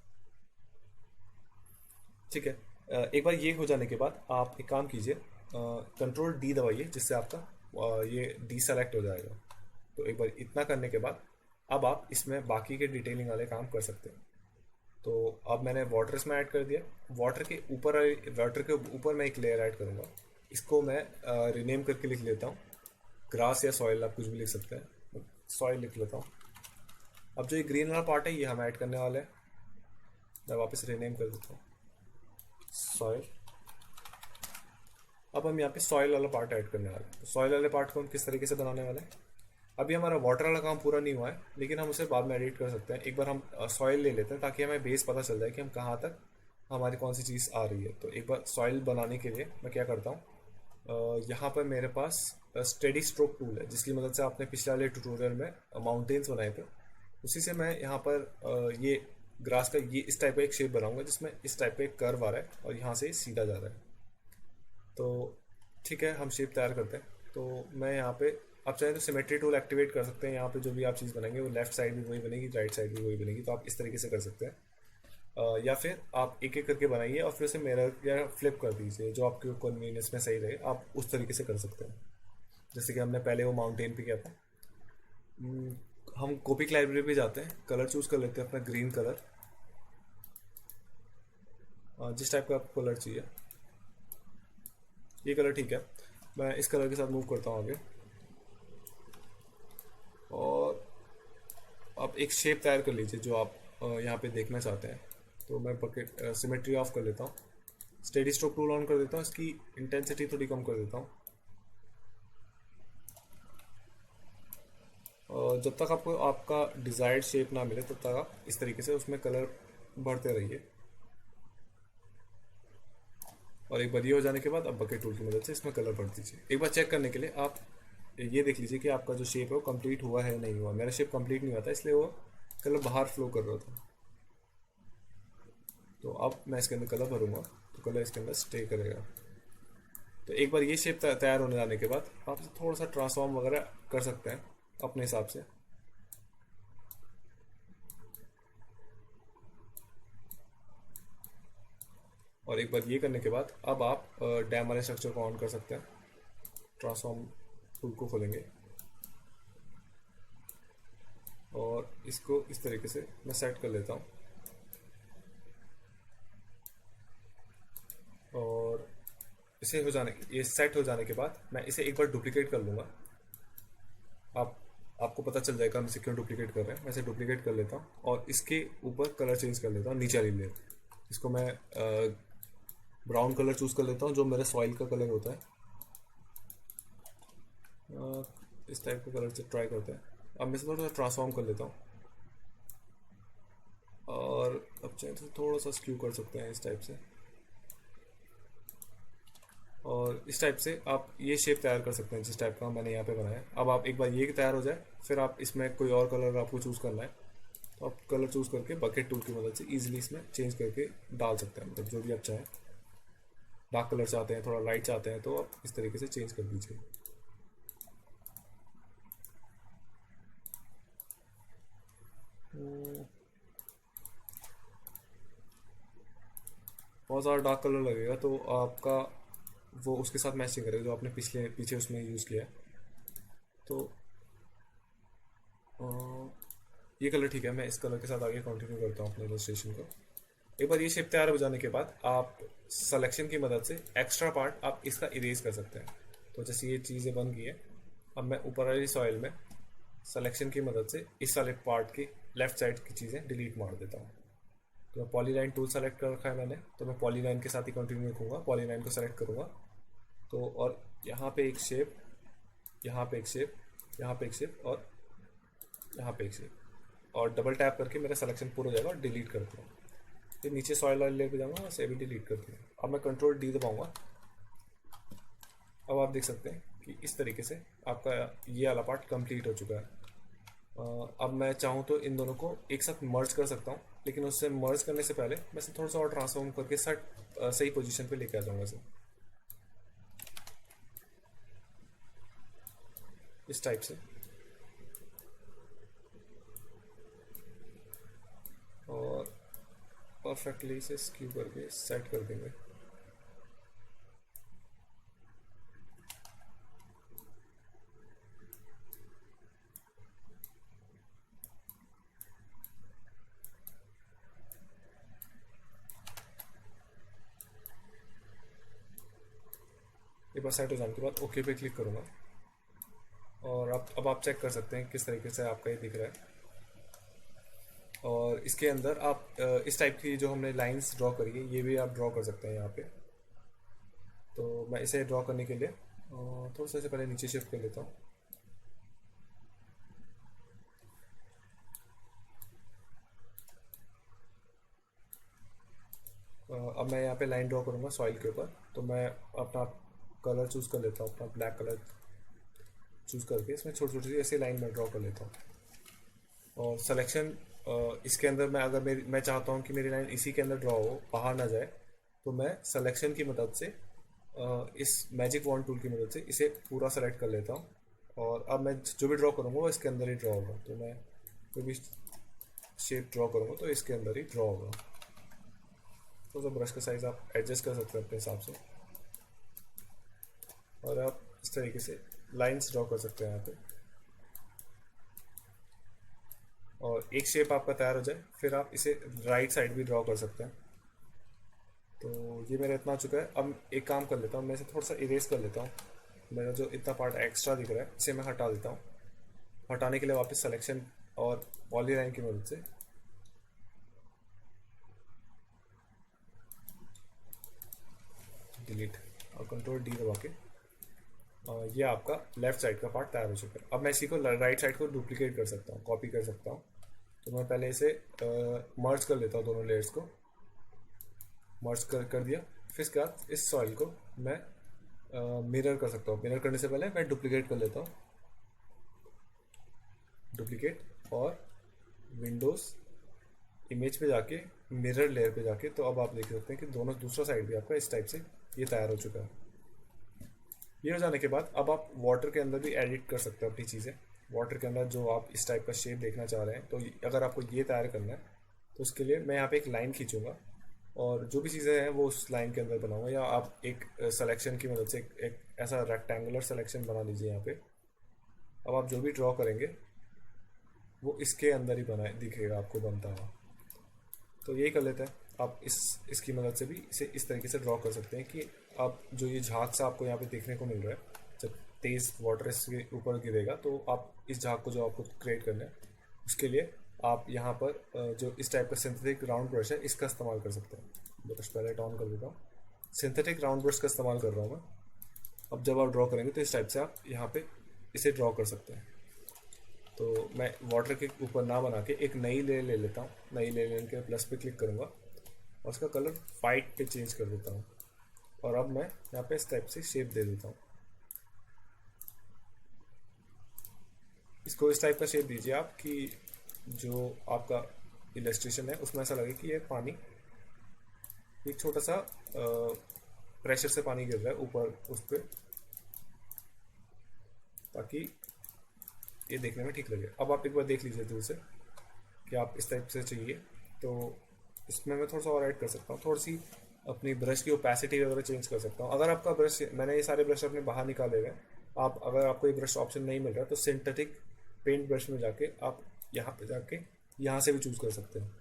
ठीक है, एक बार ये हो जाने के बाद आप एक काम कीजिए, कंट्रोल डी दबाइए, जिससे आपका ये डी सेलेक्ट हो जाएगा। तो एक बार इतना करने के बाद अब आप इसमें बाकी के डिटेलिंग वाले काम कर सकते हैं। तो अब मैंने वाटर इसमें ऐड कर दिया। वाटर के ऊपर मैं एक लेयर ऐड करूँगा। इसको मैं रीनेम करके लिख लेता हूँ, ग्रास या सॉइल, आप कुछ भी लिख सकते हैं। सॉइल लिख लेता हूँ। अब जो ये ग्रीन वाला पार्ट है ये हम ऐड करने वाले हैं। मैं वापस रीनेम कर देता हूँ, सॉइल। अब हम यहाँ पे सॉइल वाला पार्ट ऐड करने वाले हैं। तो सॉइल वाले पार्ट को हम किस तरीके से बनाने वाले हैं, अभी हमारा वाटर वाला काम पूरा नहीं हुआ है, लेकिन हम उसे बाद में एडिट कर सकते हैं। एक बार हम सॉइल ले लेते हैं ताकि हमें बेस पता चल जाए कि हम कहाँ तक हमारी कौन सी चीज़ आ रही है। तो एक बार सॉइल बनाने के लिए मैं क्या करता हूँ, यहाँ पर मेरे पास स्टेडी स्ट्रोक टूल है, जिसकी मदद से आपने पिछले वाले ट्यूटोरियल में माउंटेन्स बनाए थे। उसी से मैं यहाँ पर ये ग्रास का ये इस टाइप का एक शेप बनाऊंगा, जिसमें इस टाइप का एक कर्व आ रहा है और यहाँ से सीधा जा रहा है। तो ठीक है, हम शेप तैयार करते हैं। तो मैं यहाँ पे, आप चाहें तो सिमेट्री टूल एक्टिवेट कर सकते हैं। यहाँ पे जो भी आप चीज़ बनाएंगे वो लेफ्ट साइड भी वही बनेगी, राइट साइड भी वही बनेगी। तो आप इस तरीके से कर सकते हैं, या फिर आप एक एक करके बनाइए और फिर उसे मिरर या फ्लिप कर दीजिए, जो आपके कन्वीनियंस में सही रहे आप उस तरीके से कर सकते हैं। जैसे कि हमने पहले वो माउंटेन पे किया था। हम कॉपी लाइब्रेरी पे जाते हैं, कलर चूज़ कर लेते हैं अपना ग्रीन कलर, जिस टाइप का आपको कलर चाहिए। ये कलर ठीक है, मैं इस कलर के साथ मूव करता हूँ आगे। और आप एक शेप तैयार कर लीजिए जो आप यहाँ पे देखना चाहते हैं। तो मैं बकेट सिमेट्री ऑफ कर लेता हूँ, स्टेडी स्ट्रोक टूल ऑन कर देता हूँ, इसकी इंटेंसिटी थोड़ी कम कर देता हूँ। और जब तक आपको आपका डिज़ायर्ड शेप ना मिले तब तक आप इस तरीके से उसमें कलर भरते रहिए। और एक बार ये हो जाने के बाद अब बकेट टूल की मदद से इसमें कलर भर दीजिए। एक बार चेक करने के लिए आप ये देख लीजिए कि आपका जो शेप है वो कंप्लीट हुआ है नहीं हुआ। मेरा शेप कंप्लीट नहीं हुआ था, इसलिए वो कलर बाहर फ्लो कर रहा था। तो अब मैं इसके अंदर कलर भरूंगा तो कलर इसके अंदर स्टे करेगा। तो एक बार ये शेप तैयार होने जाने के बाद आप थोड़ा सा ट्रांसफॉर्म वगैरह कर सकते हैं अपने हिसाब से। और एक बार ये करने के बाद अब आप डैम वाले स्ट्रक्चर को ऑन कर सकते हैं। ट्रांसफॉर्म टूल को खोलेंगे और इसको इस तरीके से मैं सेट कर लेता हूँ। और इसे हो जाने ये सेट हो जाने के बाद मैं इसे एक बार डुप्लीकेट कर लूँगा। आपको पता चल जाएगा हम इसे क्यों डुप्लीकेट कर रहे हैं। मैं इसे डुप्लीकेट कर लेता हूँ और इसके ऊपर कलर चेंज कर लेता हूँ, नीचे वाली लेयर। इसको मैं ब्राउन कलर चूज़ कर लेता हूँ, जो मेरे सॉइल का कलर होता है। इस टाइप का कलर से ट्राई करते हैं। अब मैं इसे थोड़ा सा ट्रांसफॉर्म कर लेता हूँ, और अब चाहे तो थोड़ा सा स्क्यू कर सकते हैं इस टाइप से, और इस टाइप से आप ये शेप तैयार कर सकते हैं जिस टाइप का मैंने यहाँ पे बनाया है। अब आप एक बार ये तैयार हो जाए, फिर आप इसमें कोई और कलर आपको चूज़ करना है तो आप कलर चूज़ करके बकेट टूल की मदद से ईजिली इसमें चेंज करके डाल सकते हैं, मतलब जो भी आप चाहें। डार्क कलर चाहते हैं, थोड़ा लाइट चाहते हैं, तो आप इस तरीके से चेंज कर दीजिए। बहुत ज़्यादा डार्क कलर लगेगा तो आपका वो उसके साथ मैच नहीं करेगा जो आपने पीछे उसमें यूज़ किया है। तो ये कलर ठीक है, मैं इस कलर के साथ आगे कंटिन्यू करता हूँ अपने इलस्ट्रेशन को। एक बार ये शेप तैयार हो जाने के बाद आप सिलेक्शन की मदद से एक्स्ट्रा पार्ट आप इसका इरेज कर सकते हैं। तो जैसे ये चीज़ें बन गई है, अब मैं ऊपर वाली सॉइल में सिलेक्शन की मदद से इस वाले पार्ट की लेफ्ट साइड की चीज़ें डिलीट मार देता हूँ। तो मैं पॉलीलाइन टूल सेलेक्ट कर रखा है मैंने, तो मैं पॉलीलाइन के साथ ही कंटिन्यू रखूँगा, पॉलीलाइन को सेलेक्ट करूँगा। तो और यहाँ पे एक शेप, यहाँ पे एक शेप, यहाँ पे एक शेप, और यहाँ पे एक शेप, और डबल टैप करके मेरा सिलेक्शन पूरा हो जाएगा और डिलीट कर दूँगा। फिर नीचे सॉइल वाले लेके जाऊँगा, उसे भी डिलीट कर दूँगा। अब मैं कंट्रोल डी दबाऊँगा। अब आप देख सकते हैं कि इस तरीके से आपका ये वाला पार्ट कंप्लीट हो चुका है। अब मैं चाहूँ तो इन दोनों को एक साथ मर्ज कर सकता हूँ, लेकिन उससे मर्ज करने से पहले मैं इसे थोड़ा सा और ट्रांसफॉर्म करके सही पोजीशन पे लेके आ जाऊँगा इसे इस टाइप से, और परफेक्टली इसे स्क्यू करके सेट कर देंगे। एक बार सेट हो जाने के बाद ओके पे क्लिक करूँगा, और अब आप चेक कर सकते हैं किस तरीके से आपका ये दिख रहा है। और इसके अंदर आप इस टाइप की जो हमने लाइंस ड्रॉ करी है ये भी आप ड्रॉ कर सकते हैं यहाँ पे। तो मैं इसे ड्रॉ करने के लिए थोड़ा सा से पहले नीचे शिफ्ट कर लेता हूँ। अब मैं यहाँ पे लाइन ड्रॉ करूँगा सॉइल के ऊपर, तो मैं अपना कलर चूज़ कर लेता हूँ, अपना ब्लैक कलर चूज़ करके इसमें छोटी छोटी सी ऐसी लाइन में ड्रॉ कर लेता हूँ। और सिलेक्शन इसके अंदर मैं चाहता हूँ कि मेरी लाइन इसी के अंदर ड्रॉ हो, बाहर ना जाए, तो मैं सिलेक्शन की मदद से इस मैजिक वॉन्ड टूल की मदद से इसे पूरा सेलेक्ट कर लेता हूँ। और अब मैं जो भी ड्रॉ करूँगा वो इसके अंदर ही ड्रॉ होगा। तो मैं कोई भी शेप ड्रॉ करूँगा तो इसके अंदर ही ड्रॉ होगा। तो ब्रश का साइज आप एडजस्ट कर सकते हैं अपने हिसाब से, और आप इस तरीके से लाइंस ड्रॉ कर सकते हैं यहाँ पे। और एक शेप आपका तैयार हो जाए फिर आप इसे राइट साइड भी ड्रॉ कर सकते हैं। तो ये मेरा इतना हो चुका है। अब एक काम कर लेता हूँ, मैं इसे थोड़ा सा इरेज कर लेता हूँ। मेरा जो इतना पार्ट एक्स्ट्रा दिख रहा है इसे मैं हटा देता हूँ। हटाने के लिए वापस सिलेक्शन और पॉलीलाइन की मदद से डिलीट और कंट्रोल डी दबा के ये आपका लेफ्ट साइड का पार्ट तैयार हो चुका है। अब मैं इसी को राइट साइड को डुप्लीकेट कर सकता हूँ, कॉपी कर सकता हूँ। तो मैं पहले इसे मर्ज कर लेता हूँ, दोनों लेयर्स को मर्ज कर दिया। फिर इसके बाद इस सॉइल को मैं मिरर कर सकता हूँ। मिरर करने से पहले मैं डुप्लीकेट कर लेता हूँ, डुप्लीकेट और विंडोज़ इमेज पे जाके मिरर लेयर पे जाके, तो अब आप देख सकते हैं कि दोनों दूसरा साइड भी आपका इस टाइप से ये तैयार हो चुका है। ये हो जाने के बाद अब आप वाटर के अंदर भी एडिट कर सकते हो अपनी चीज़ें। वाटर के अंदर जो आप इस टाइप का शेप देखना चाह रहे हैं, तो अगर आपको ये तैयार करना है तो उसके लिए मैं यहाँ पे एक लाइन खींचूंगा और जो भी चीज़ें हैं वो उस लाइन के अंदर बनाऊंगा, या आप एक सिलेक्शन की मदद से एक ऐसा रेक्टेंगुलर सिलेक्शन बना लीजिए यहाँ पे। अब आप जो भी ड्रॉ करेंगे वो इसके अंदर ही बनाए दिखेगा आपको बनता हुआ। तो यही कर लेते हैं। आप इसकी मदद से भी इसे इस तरीके से ड्रॉ कर सकते हैं कि आप जो ये झाग सा आपको यहाँ पे देखने को मिल रहा है, जब तेज़ वाटर इसके ऊपर गिरेगा तो आप इस झाग को जो आपको क्रिएट करना है उसके लिए आप यहाँ पर जो इस टाइप का सिंथेटिक राउंड ब्रश है इसका इस्तेमाल कर सकते हैं। ब्रश पहले ऑन कर देता हूँ। सिंथेटिक राउंड ब्रश का इस्तेमाल कर रहा हूँ मैं। अब जब आप ड्रॉ करेंगे तो इस टाइप से आप यहाँ पे इसे ड्रॉ कर सकते हैं। तो मैं वाटर के ऊपर ना बना के एक नई लेयर ले लेता हूँ। नई लेयर लेने के प्लस पे क्लिक करूँगा और उसका कलर वाइट पे चेंज कर देता हूँ। और अब मैं यहाँ पे इस टाइप से शेप दे देता हूँ। इसको इस टाइप का शेप दीजिए आप कि जो आपका इलस्ट्रेशन है उसमें ऐसा लगे कि ये पानी, एक छोटा सा प्रेशर से पानी गिर रहा है ऊपर उस पर, ताकि ये देखने में ठीक लगे। अब आप एक बार देख लीजिए दूर से कि आप इस टाइप से चाहिए, तो इसमें मैं थोड़ा सा और ऐड कर सकता हूँ। थोड़ी सी अपनी ब्रश की ओपेसिटी वगैरह चेंज कर सकता हूँ। अगर आपका ब्रश, मैंने ये सारे ब्रश अपने बाहर निकाले हुए हैं, आप अगर आपको ये ब्रश ऑप्शन नहीं मिल रहा तो सिंथेटिक पेंट ब्रश में जाके आप यहाँ पे जाके यहाँ से भी चूज़ कर सकते हैं।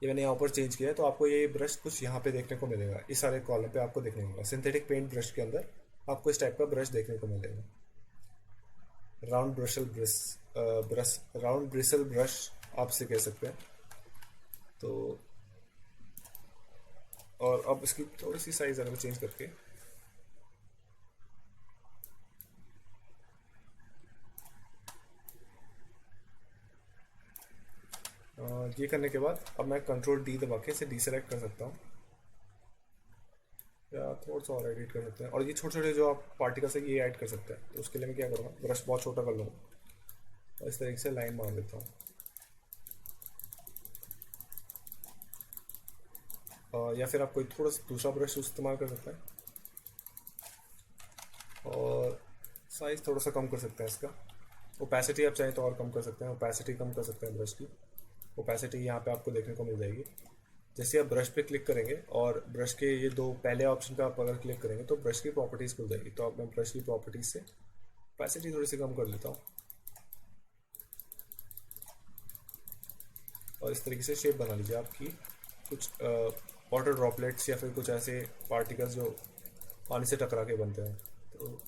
ये मैंने यहाँ ऊपर चेंज किया है, तो आपको ये ब्रश कुछ यहाँ पे देखने को मिलेगा। इस सारे कॉलम पे आपको देखने को मिलेगा। सिंथेटिक पेंट ब्रश के अंदर आपको इस टाइप का ब्रश देखने को मिलेगा। Round bristle brush, round bristle brush आप इसे कह सकते हैं। तो और अब इसकी थोड़ी सी साइज अगर चेंज करके ये करने के बाद अब मैं कंट्रोल डी दबा के इसे डीसेलेक्ट कर सकता हूँ, या थोड़ा सा और एडिट कर सकते हैं। और ये छोटे छोटे जो आप पार्टिकल्स है ये ऐड कर सकते हैं। तो उसके लिए मैं क्या करूँगा, ब्रश बहुत छोटा कर लूँगा और इस तरीके से लाइन मार देता हूँ। या फिर आप कोई थोड़ा सा दूसरा ब्रश इस्तेमाल कर सकते हैं और साइज थोड़ा सा कम कर सकते हैं इसका। ओपेसिटी आप चाहें तो और कम कर सकते हैं, ओपेसिटी कम कर सकते हैं ब्रश की। ओपेसिटी यहाँ पे आपको देखने को मिल जाएगी। जैसे आप ब्रश पे क्लिक करेंगे और ब्रश के ये दो पहले ऑप्शन पे आप अगर क्लिक करेंगे तो ब्रश की प्रॉपर्टीज़ खुल जाएगी। तो अब मैं ब्रश की प्रॉपर्टीज से ओपेसिटी थोड़ी सी कम कर देता हूँ और इस तरीके से शेप बना लीजिए आपकी। कुछ वाटर ड्रॉपलेट्स या फिर कुछ ऐसे पार्टिकल्स जो पानी से टकरा के बनते हैं, तो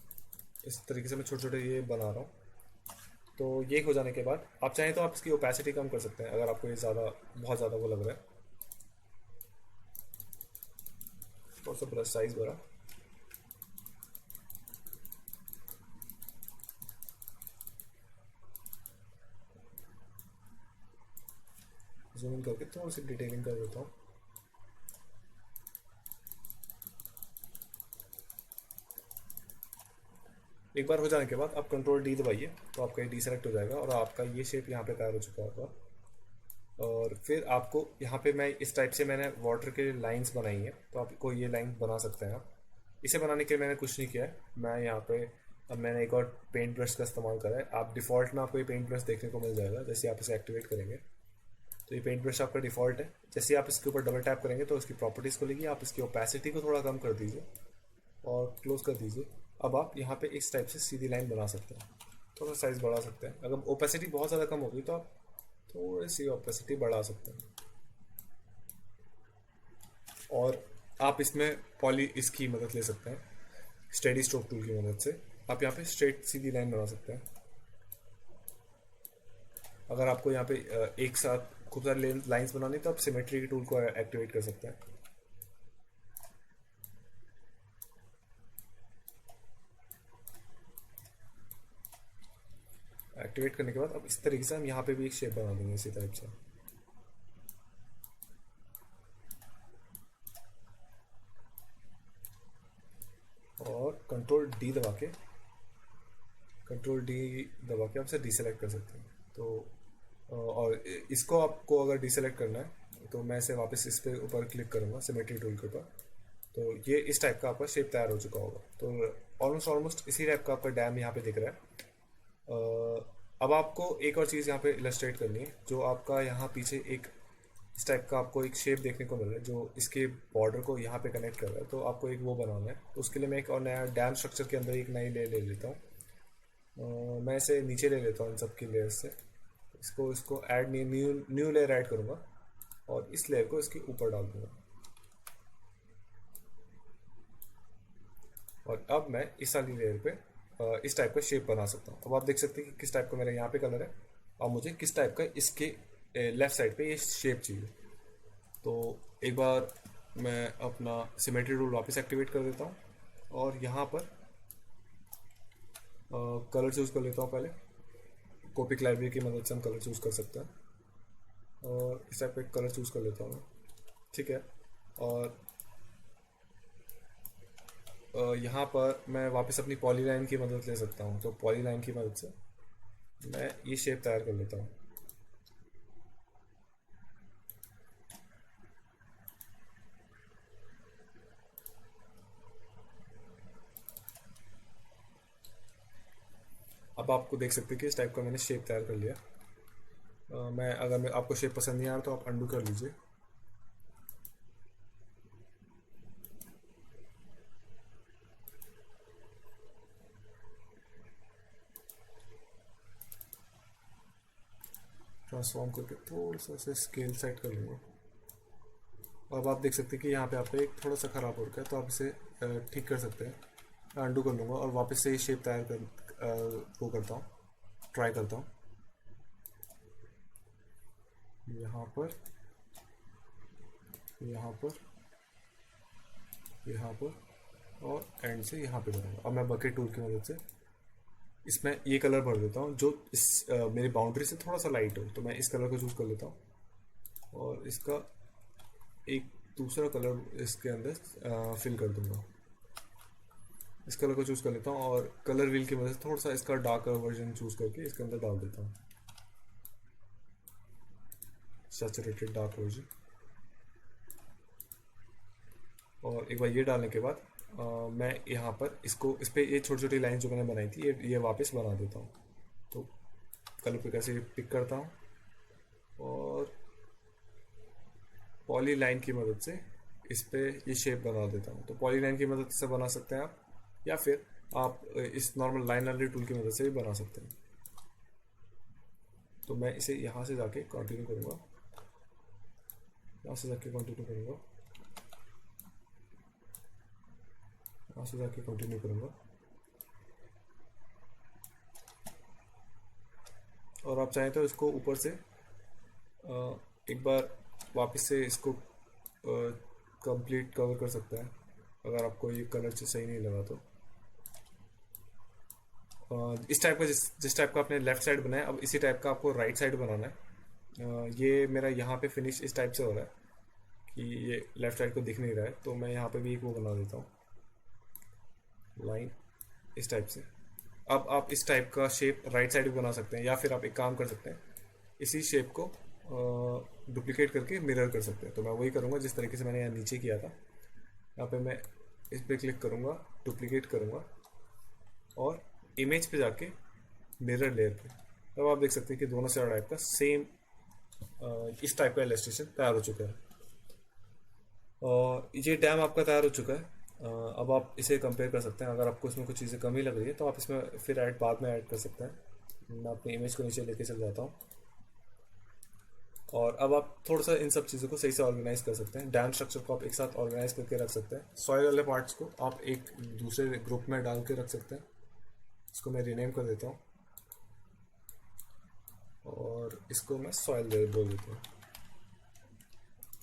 इस तरीके से मैं छोटे छोटे ये बना रहा हूँ। तो ये हो जाने के बाद आप चाहें तो आप इसकी ओपेसिटी कम कर सकते हैं अगर आपको ये बहुत ज़्यादा वो लग रहा है। थोड़ा सा ब्रश साइज बढ़ा, जूम इन करके थोड़ी सी डिटेलिंग कर देता हूँ। एक बार हो जाने के बाद आप कंट्रोल डी दबाइए तो आपका ये डीसेलेक्ट हो जाएगा और आपका ये शेप यहाँ पे तैयार हो चुका होगा। और फिर आपको यहाँ पे मैं इस टाइप से मैंने वाटर के लाइंस बनाई हैं, तो आपको ये लाइन बना सकते हैं आप। इसे बनाने के लिए मैंने कुछ नहीं किया है। मैं यहाँ पे अब मैंने एक और पेंट ब्रश का इस्तेमाल करा है। आप डिफ़ॉल्ट में आपको ये पेंट ब्रश देखने को मिल जाएगा जैसे आप इसे एक्टिवेट करेंगे। तो ये पेंट ब्रश आपका डिफ़ॉल्ट है। जैसे आप इसके ऊपर डबल टैप करेंगे तो इसकी प्रॉपर्टीज़ खुलेगी। आप इसकी ओपेसिटी को थोड़ा कम कर दीजिए और क्लोज कर दीजिए। अब आप यहाँ पे इस टाइप से सीधी लाइन बना सकते हैं। थोड़ा सा साइज़ बढ़ा सकते हैं। अगर ओपेसिटी बहुत ज़्यादा कम होगी तो आप थोड़ी सी ओपेसिटी बढ़ा सकते हैं। और आप इसमें पॉली इसकी मदद ले सकते हैं, स्टेडी स्ट्रोक टूल की मदद से आप यहाँ पे स्ट्रेट सीधी लाइन बना सकते हैं। अगर आपको यहाँ पे एक साथ खूब सारी लाइंस बनानी तो आप सिमेट्री टूल को एक्टिवेट कर सकते हैं। एक्टिवेट करने के बाद अब इस तरीके से हम यहाँ पे भी एक शेप बना देंगे इसी टाइप से। और कंट्रोल डी दबा के आप इसे डीसेलेक्ट कर सकते हैं। तो और इसको आपको अगर डीसेलेक्ट करना है तो मैं इसे वापस इस पे ऊपर क्लिक करूँगा सिमेट्री टूल के ऊपर। तो ये इस टाइप का आपका शेप तैयार हो चुका होगा। तो ऑलमोस्ट इसी टाइप का आपका डैम यहाँ पे दिख रहा है। अब आपको एक और चीज़ यहाँ पे इलस्ट्रेट करनी है। जो आपका यहाँ पीछे एक इस टाइप का आपको एक शेप देखने को मिल रहा है जो इसके बॉर्डर को यहाँ पे कनेक्ट कर रहा है, तो आपको एक वो बनाना है। तो उसके लिए मैं एक और नया डैम स्ट्रक्चर के अंदर एक नई लेयर ले लेता हूँ। मैं इसे नीचे ले लेता हूँ इन सब की लेयर से। इसको ऐड न्यू लेयर ऐड करूँगा और इस लेयर को इसके ऊपर डाल दूँगा। और अब मैं इस वाली लेयर पे इस टाइप का शेप बना सकता हूँ। अब आप देख सकते हैं कि किस टाइप का मेरा यहाँ पे कलर है और मुझे किस टाइप का इसके लेफ़्ट साइड पे ये शेप चाहिए। तो एक बार मैं अपना सिमेट्री टूल वापस एक्टिवेट कर देता हूँ और यहाँ पर कलर चूज़ कर लेता हूँ पहले। कॉपिक लाइब्रेरी की मदद से हम कलर चूज़ कर सकते हैं, और इस टाइप का एक कलर चूज़ कर लेता हूँ मैं। ठीक है, और यहाँ पर मैं वापस अपनी पॉलीलाइन की मदद ले सकता हूँ। तो पॉलीलाइन की मदद से मैं ये शेप तैयार कर लेता हूँ। अब आपको देख सकते हैं कि इस टाइप का मैंने शेप तैयार कर लिया। मैं आपको शेप पसंद नहीं आ रहा तो आप अंडू कर लीजिए। ट्रांसफॉर्म करके थोड़ा सा इसे स्केल सेट कर लूँगा। अब आप देख सकते हैं कि यहाँ पे आपका एक थोड़ा सा ख़राब हो रखा है, तो आप इसे ठीक कर सकते हैं। मैं अंडू कर लूँगा और वापस से ये शेप तैयार वो करता हूँ, ट्राई करता हूँ। यहाँ पर, यहाँ पर, यहाँ पर, और एंड से यहाँ पे करूँगा। अब मैं बकेट टूल की मदद से इसमें ये कलर भर देता हूँ जो मेरी बाउंड्री से थोड़ा सा लाइट हो। तो मैं इस कलर को चूज़ कर लेता हूँ और इसका एक दूसरा कलर इसके अंदर फिल कर दूंगा। इस कलर को चूज़ कर लेता हूँ और कलर व्हील की मदद से थोड़ा सा इसका डार्क वर्जन चूज़ करके इसके अंदर डाल देता हूँ, सैचुरेटेड डार्क वर्जन। और एक बार ये डालने के बाद मैं यहाँ पर इसको इस पर ये छोटी छोटी लाइन जो मैंने बनाई थी ये वापस बना देता हूँ। तो कलर पिकर से पिक करता हूँ और पॉली लाइन की मदद से इस पे ये शेप बना देता हूँ। तो पॉली लाइन की मदद से बना सकते हैं आप, या फिर आप इस नॉर्मल लाइन वाले टूल की मदद से भी बना सकते हैं। तो मैं इसे यहाँ से जाके कंटिन्यू करूँगा, यहाँ से जाके कंटिन्यू करूँगा, यहाँ से जाके कंटिन्यू करूँगा। और आप चाहें तो इसको ऊपर से एक बार वापस से इसको कंप्लीट कवर कर सकते हैं अगर आपको ये कलर से सही नहीं लगा तो। इस टाइप का जिस टाइप का आपने लेफ्ट साइड बनाया, अब इसी टाइप का आपको राइट साइड बनाना है। ये मेरा यहाँ पे फिनिश इस टाइप से हो रहा है कि ये लेफ्ट साइड को दिख नहीं रहा है, तो मैं यहाँ पे भी एक वो बना देता हूँ लाइन इस टाइप से। अब आप इस टाइप का शेप राइट साइड भी बना सकते हैं, या फिर आप एक काम कर सकते हैं, इसी शेप को डुप्लीकेट करके मिरर कर सकते हैं। तो मैं वही करूँगा जिस तरीके से मैंने यहाँ नीचे किया था। यहाँ पे मैं इस पर क्लिक करूँगा, डुप्लीकेट करूँगा और इमेज पे जाके मिरर लेयर पे, तब आप देख सकते हैं कि दोनों साइड टाइप का सेम इस टाइप का इलस्ट्रेशन तैयार हो चुका है। और ये डैम आपका तैयार हो चुका है। अब आप इसे कंपेयर कर सकते हैं। अगर आपको इसमें कुछ चीज़ें कमी लग रही है तो आप इसमें फिर बाद में ऐड कर सकते हैं। मैं अपनी इमेज को नीचे लेके चल जाता हूँ और अब आप थोड़ा सा इन सब चीज़ों को सही से ऑर्गेनाइज कर सकते हैं। डैम स्ट्रक्चर को आप एक साथ ऑर्गेनाइज करके रख सकते हैं। सॉइल वाले पार्ट्स को आप एक दूसरे ग्रुप में डाल के रख सकते हैं। इसको मैं रीनेम कर देता हूँ और इसको मैं सॉइल बोल देता हूँ।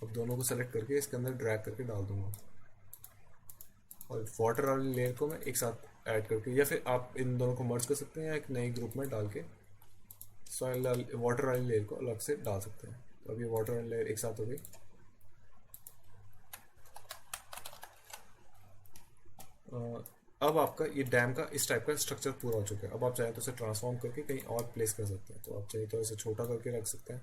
अब दोनों को सेलेक्ट करके इसके अंदर ड्रैग करके डाल दूंगा और वाटर वाली लेयर को मैं एक साथ ऐड करके, या फिर आप इन दोनों को मर्ज कर सकते हैं या एक नई ग्रुप में डाल के सॉइल वाटर वाली लेयर को अलग से डाल सकते हैं। तो अब ये वाटर वाली लेयर एक साथ हो गई। अब आपका ये डैम का इस टाइप का स्ट्रक्चर पूरा हो चुका है। अब आप चाहें तो इसे ट्रांसफॉर्म करके कहीं और प्लेस कर सकते हैं। तो आप चाहे तो इसे छोटा करके रख सकते हैं,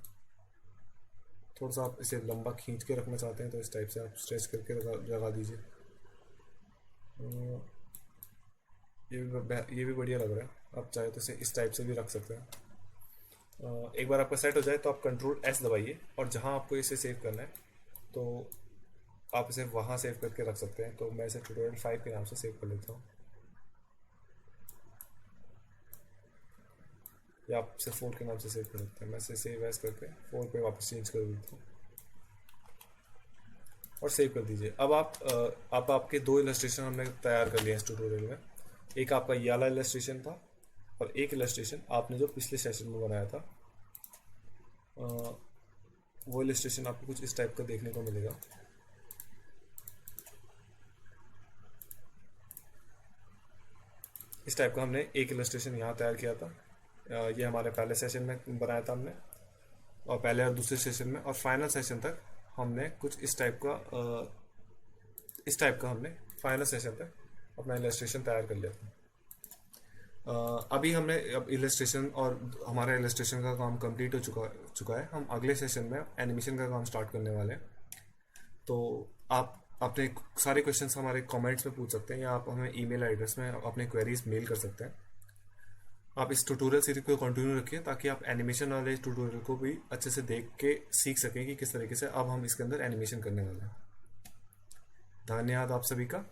थोड़ा सा आप इसे लंबा खींच के रखना चाहते हैं तो इस टाइप से आप स्ट्रेच करके लगा दीजिए। ये भी बढ़िया लग रहा है। आप चाहे तो इसे इस टाइप से भी रख सकते हैं। एक बार आपका सेट हो जाए तो आप कंट्रोल S दबाइए और जहाँ आपको इसे सेव करना है तो आप इसे वहाँ सेव करके रख सकते हैं। तो मैं इसे ट्यूटोरियल 5 के नाम से सेव कर लेता हूँ, या आप इसे 4 के नाम से सेव कर सकते हैं। मैं इसे सेव एज करके 4 पे वापस चेंज कर देता हूँ और सेव कर दीजिए। अब आपके दो इलस्ट्रेशन हमने तैयार कर लिए हैं इस ट्यूटोरियल में। एक आपका ये वाला इलस्ट्रेशन था और एक इलस्ट्रेशन आपने जो पिछले सेशन में बनाया था। वो इलस्ट्रेशन आपको कुछ इस टाइप का देखने को मिलेगा। इस टाइप का हमने एक इलस्ट्रेशन यहाँ तैयार किया था। ये हमारे पहले सेशन में बनाया था हमने, और पहले और दूसरे सेशन में, और फाइनल सेशन तक हमने कुछ इस टाइप का हमने फाइनल सेशन तक अपना इलस्ट्रेशन तैयार कर लिया था। अभी हमने अब इलस्ट्रेशन और हमारा इलस्ट्रेशन का काम कंप्लीट हो चुका है। हम अगले सेशन में एनिमेशन का काम स्टार्ट करने वाले हैं। तो आप अपने सारे क्वेश्चंस हमारे कमेंट्स में पूछ सकते हैं, या आप हमें ईमेल एड्रेस में अपने क्वेरीज मेल कर सकते हैं। आप इस ट्यूटोरियल सीरीज को कंटिन्यू रखिए ताकि आप एनिमेशन वाले ट्यूटोरियल को भी अच्छे से देख के सीख सकें कि किस तरीके से अब हम इसके अंदर एनिमेशन करने वाले हैं। धन्यवाद आप सभी का।